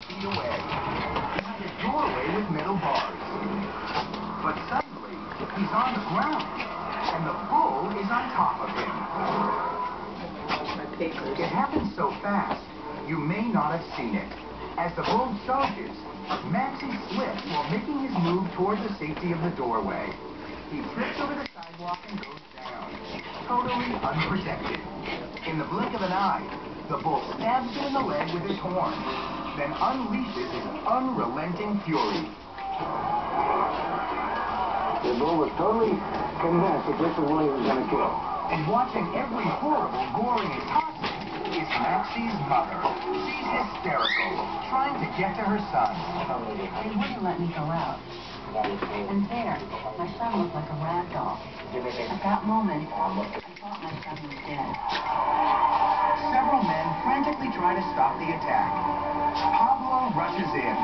feet away, behind a doorway with metal bars. But suddenly, he's on the ground, and the bull is on top of him. It happened so fast, you may not have seen it. As the bull charges, Maxie slips while making his move toward the safety of the doorway. He trips over the sidewalk and goes down, totally unprotected. In the blink of an eye, the bull stabs him in the leg with his horn, then unleashes his unrelenting fury. The bull was totally convinced that this is what he was going to kill. And watching every horrible goring hostage is Maxie's mother. She's hysterical, trying to get to her son. They wouldn't let me go out. And there, my son looked like a rag doll. At that moment, I thought my son was dead. Several men frantically try to stop the attack. Pablo rushes in,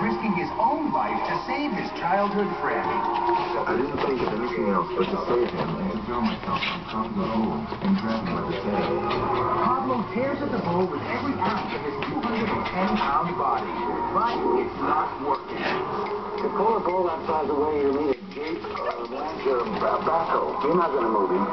risking his own life to save his childhood friend. I didn't think of anything else but to save him and to throw myself on top of the bull and grab him by the tail. Pablo tears at the bull with every ounce of his 210-pound body, but it's not working. To pull a bull that size away, you need a jeep or a ranch or a backhoe. You're not going to move him.